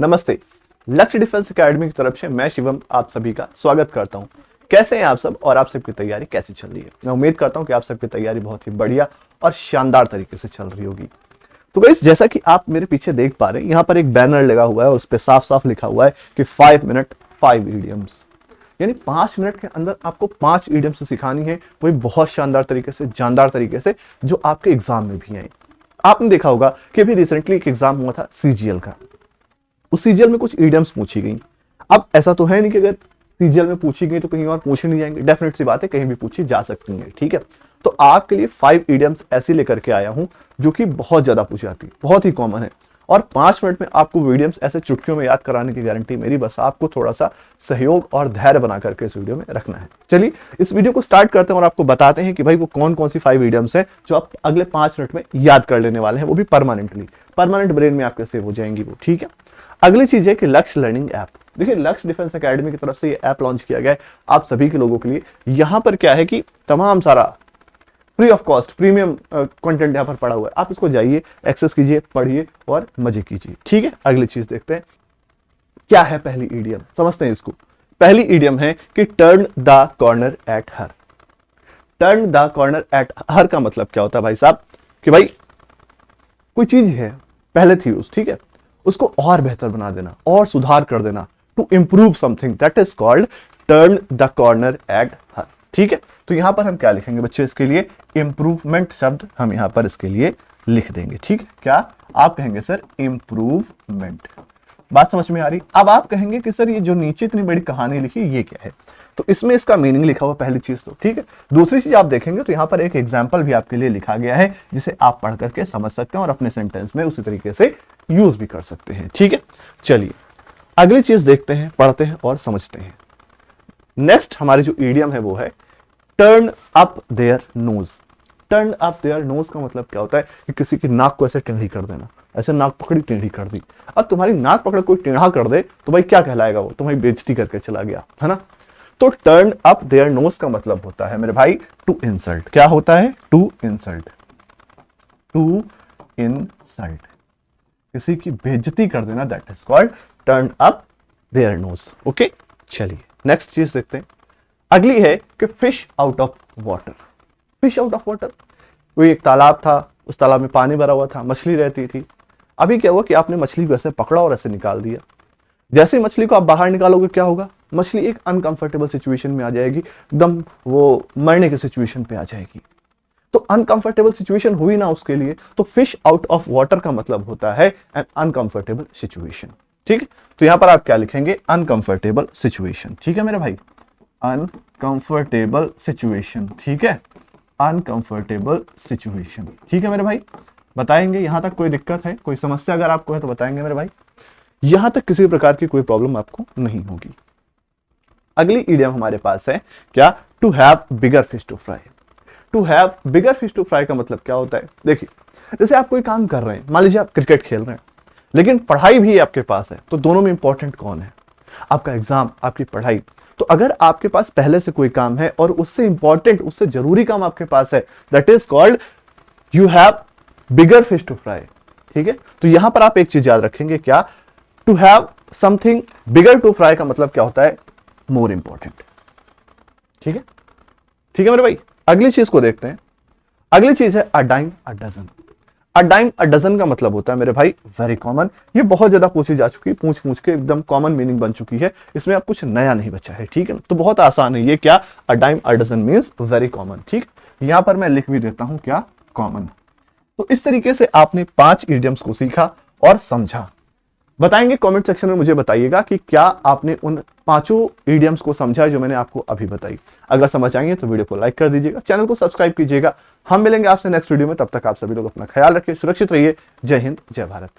नमस्ते। लक्ष्य defence academy की तरफ से मैं शिवम आप सभी का स्वागत करता हूं। कैसे हैं आप सब और आप सबकी तैयारी कैसी चल रही है? मैं उम्मीद करता हूं कि आप सबकी तैयारी बहुत ही बढ़िया और शानदार तरीके से चल रही होगी। तो गाइस, जैसा कि आप मेरे पीछे देख पा रहे हैं, यहाँ पर एक बैनर लगा हुआ है और उस पर साफ साफ लिखा हुआ है कि 5 मिनट 5 इडियम्स, यानी 5 मिनट के अंदर आपको 5 इडियम्स सिखानी है, वो भी बहुत शानदार तरीके से, जानदार तरीके से, जो आपके एग्जाम में भी आए। आपने देखा होगा कि अभी रिसेंटली एक एग्जाम हुआ था सीजीएल का। उस सीजीएल में कुछ इडियम्स पूछी गई। अब ऐसा तो है नहीं कि अगर सीजीएल में पूछी गई तो कहीं और पूछी नहीं जाएंगे, डेफिनेट सी बात है, कहीं भी पूछी जा सकती है। ठीक है, तो आपके लिए 5 इडियम्स ऐसी लेकर के आया हूं जो कि बहुत ज्यादा पूछी जाती है, बहुत ही कॉमन है, और 5 मिनट में आपको इडियम्स ऐसे चुटकियों में याद कराने की गारंटी मेरी। बस आपको थोड़ा सा सहयोग और धैर्य बना करके इस वीडियो में रखना है। चलिए इस वीडियो को स्टार्ट करते हैं और आपको बताते हैं कि भाई वो कौन कौन सी 5 इडियम्स हैं जो आप अगले 5 मिनट में याद कर लेने वाले हैं, वो भी परमानेंटली, परमानेंट ब्रेन में आपके सेव हो जाएंगी वो। ठीक है, अगली चीज है कि लक्ष्य लर्निंग ऐप। देखिए, लक्ष्य डिफेंस एकेडमी की तरफ से ये ऐप लॉन्च किया गया है आप सभी के लोगों के लिए। यहां पर क्या है कि तमाम सारा free of cost premium content यहां पर पड़ा हुआ है। आप इसको जाइए, एक्सेस कीजिए, पढ़िए और मजे कीजिए। ठीक है, अगली चीज देखते हैं क्या है पहली ईडियम, समझते हैं इसको। पहली ईडियम है कि turn the corner at her. Turn the corner at हर का मतलब क्या होता है भाई साहब? कि भाई कोई चीज है, पहले थी उस, ठीक है, उसको और बेहतर बना देना और सुधार कर देना, to improve something, that is called turn the corner at her. ठीक है, तो यहां पर हम क्या लिखेंगे बच्चे इसके लिए? इंप्रूवमेंट शब्द हम यहां पर इसके लिए लिख देंगे। ठीक है, क्या आप कहेंगे सर? इंप्रूवमेंट। बात समझ में आ रही? अब आप कहेंगे कि सर ये जो नीचे इतनी बड़ी कहानी लिखी ये क्या है? तो इसमें इसका मीनिंग लिखा हुआ पहली चीज तो। ठीक है, दूसरी चीज आप देखेंगे तो यहां पर एक एग्जाम्पल भी आपके लिए लिखा गया है जिसे आप पढ़ करके समझ सकते हैं और अपने सेंटेंस में उसी तरीके से यूज भी कर सकते हैं। ठीक है, चलिए अगली चीज देखते हैं, पढ़ते हैं और समझते हैं। नेक्स्ट हमारी जो ईडियम है वो है turn up their nose. Turn up their nose का मतलब क्या होता है? कि किसी की नाक को ऐसे टेढ़ी कर देना, ऐसे नाक पकड़ी टेढ़ी कर दी। अब तुम्हारी नाक पकड़ कोई टेढ़ा कर दे तो भाई क्या कहलाएगा? वो तुम्हारी बेइज्जती करके चला गया, है ना? तो टर्न अप देयर नोज का मतलब होता है मेरे भाई टू इंसल्ट। क्या होता है? To insult. टू इंसल्ट, किसी की बेइज्जती कर देना, that is called turn up their nose. Okay, चलिए नेक्स्ट चीज देखते हैं। अगली है कि fish out of water. Fish out of water, वो एक तालाब था, उस तालाब में पानी भरा हुआ था, मछली रहती थी। अभी क्या हुआ कि आपने मछली को ऐसे पकड़ा और ऐसे निकाल दिया। जैसे ही मछली को आप बाहर निकालोगे क्या होगा? मछली एक अनकंफर्टेबल सिचुएशन में आ जाएगी, एकदम वो मरने की सिचुएशन पे आ जाएगी। तो अनकंफर्टेबल सिचुएशन हुई ना उसके लिए, तो फिश आउट ऑफ वाटर का मतलब होता है एन अनकंफर्टेबल सिचुएशन। ठीक है, तो यहां पर आप क्या लिखेंगे? Uncomfortable situation. ठीक है मेरे भाई, अनकंफर्टेबल सिचुएशन। ठीक है, अनकंफर्टेबल सिचुएशन। ठीक है मेरे भाई, बताएंगे यहां तक कोई दिक्कत है, कोई समस्या अगर आपको है तो बताएंगे मेरे भाई। यहां तक किसी प्रकार की कोई प्रॉब्लम आपको नहीं होगी। अगली इडियम हमारे पास है क्या? To have bigger fish to fry. To have bigger fish to fry का मतलब क्या होता है? देखिए, जैसे आप कोई काम कर रहे हैं, मान लीजिए आप क्रिकेट खेल रहे हैं लेकिन पढ़ाई भी आपके पास है, तो दोनों में इंपॉर्टेंट कौन है? आपका एग्जाम, आपकी पढ़ाई। तो अगर आपके पास पहले से कोई काम है और उससे इंपॉर्टेंट, उससे जरूरी काम आपके पास है, that is called you have bigger fish to fry. ठीक है, तो यहां पर आप एक चीज याद रखेंगे, क्या? To have something bigger to fry का मतलब क्या होता है? More important. ठीक है, ठीक है मेरे भाई, अगली चीज को देखते हैं। अगली चीज है a dime a dozen. A dime a dozen का मतलब होता है मेरे भाई वेरी कॉमन। ये बहुत ज्यादा पूछी जा चुकी है, पूछ पूछ के एकदम कॉमन मीनिंग बन चुकी है, इसमें अब कुछ नया नहीं बचा है। ठीक है, तो बहुत आसान है ये। क्या? A dime a dozen means very common. ठीक, यहां पर मैं लिख भी देता हूं क्या? कॉमन। तो इस तरीके से आपने 5 इडियम्स को सीखा और समझा। बताएंगे कमेंट सेक्शन में, मुझे बताइएगा कि क्या आपने उन 5 इडियम्स को समझा जो मैंने आपको अभी बताई। अगर समझ आएंगे तो वीडियो को लाइक कर दीजिएगा, चैनल को सब्सक्राइब कीजिएगा। हम मिलेंगे आपसे नेक्स्ट वीडियो में, तब तक आप सभी लोग अपना ख्याल रखिए, सुरक्षित रहिए। जय हिंद, जय भारत।